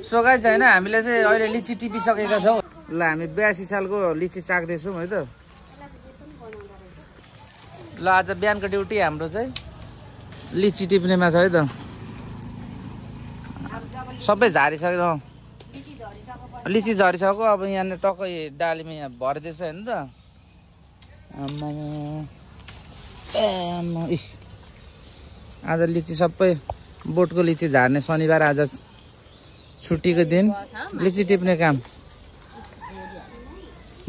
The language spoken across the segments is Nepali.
सो गाइस हैन हामीले चाहिँ अहिले लिची टिपिसकेका छौं ल हामी 82 सालको लिची चाख्दैछौं है त ल आज बिहानको ड्युटी हाम्रो चाहिँ लिची टिप्नेमा छ है त सबै झारिसक्यो लिची झरिसक्यो अब यहाँ टक्कै डालीमा यहाँ भर्दैछ हैन त आज लिची सबै बोटको लिची झार्ने शनिबार आज छुट्टीको दिन लिची टिप्ने काम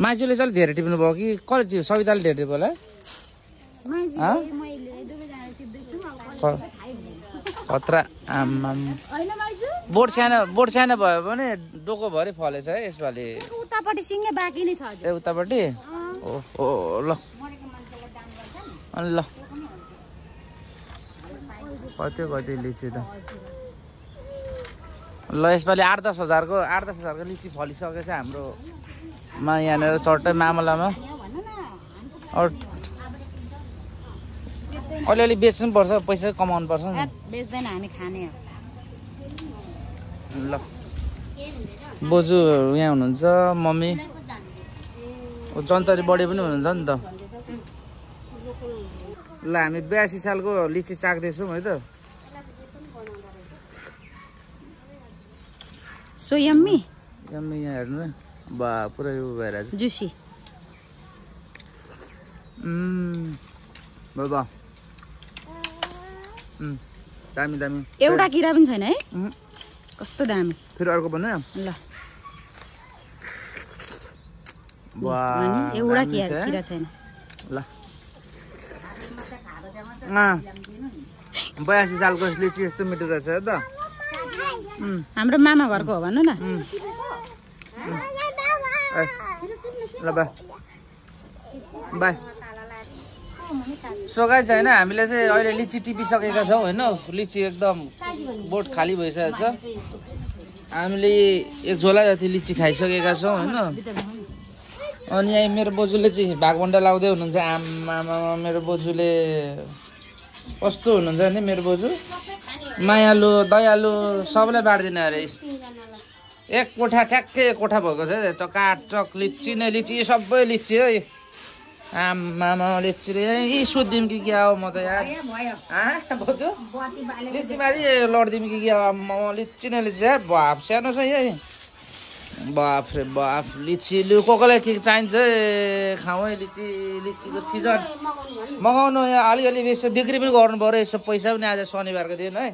मान्छेले चाहिँ धेरै टिप्नु भयो कि कसले सविताले धेरै टिप्यो होला खतरा बोट सानो भयो भने डोको भरि फलेछ है यसपालि उतापट्टि सिङ्गे बाँकी नै छ ए उतापट्टि ओहो ल ल कति लिची त ल यसपालि 8-10 हजारको लिची फलिसकेछ हाम्रो यहाँनिर चट्टै मामलामा अलिअलि बेच्नु पर्छ पैसा कमाउनु पर्छ नि बेच्दैन हामी खाने ल बोजू यहाँ हुनुहुन्छ मम्मी जन्तरी बढी पनि हुनुहुन्छ नि त ल हामी 82 सालको लिची चाख्दैछौँ है त सो यम्मी यहाँ हेर्नु न बा पुरै उ भएर जुसी बाबा दामी एउटा किरा पनि छैन है कस्तो दामी फेरि अर्को भन्नु ल वाह एउटा किरा छैन ल 82 सालको लिची यस्तो मिठो रहेछ त हाम्रो मामा घरको हो भन्नु न ल बाई सो गाइस हैन हामीले चाहिँ अहिले लिची टिपिसकेका छौं हैन लिची एकदम बोट खाली भइसकेको छ हामीले एक झोला जति लिची खाइसकेका छौं हैन अनि यहाँ मेरो बोजूले चाहिँ भागभण्डा लाउँदै हुनुहुन्छ आमा मेरो बोजूले कस्तो हुनुहुन्छ नि मेरो बोजू मायालु दयालु सबैलाई बाँड्दिन अरे एक कोठा ठ्याक्कै कोठा भएको छ चकाचक लिची नै लिची सबै लिची है आमा लिची रे यी सोधिदिउँ कि क्या हो म त यार बोजू लिची मारी लडिदिउँ कि क्या म लिची नै लिची बाफ सानो छ है बाफ रे बाफ लिची लु कसलाई के चाहिन्छ खाऊ है लिचीको सिजन मगाउनु यहाँ अलिअलि यसो बिक्री पनि गर्नु पर्यो यसो पैसा पनि आज शनिबारको दिन है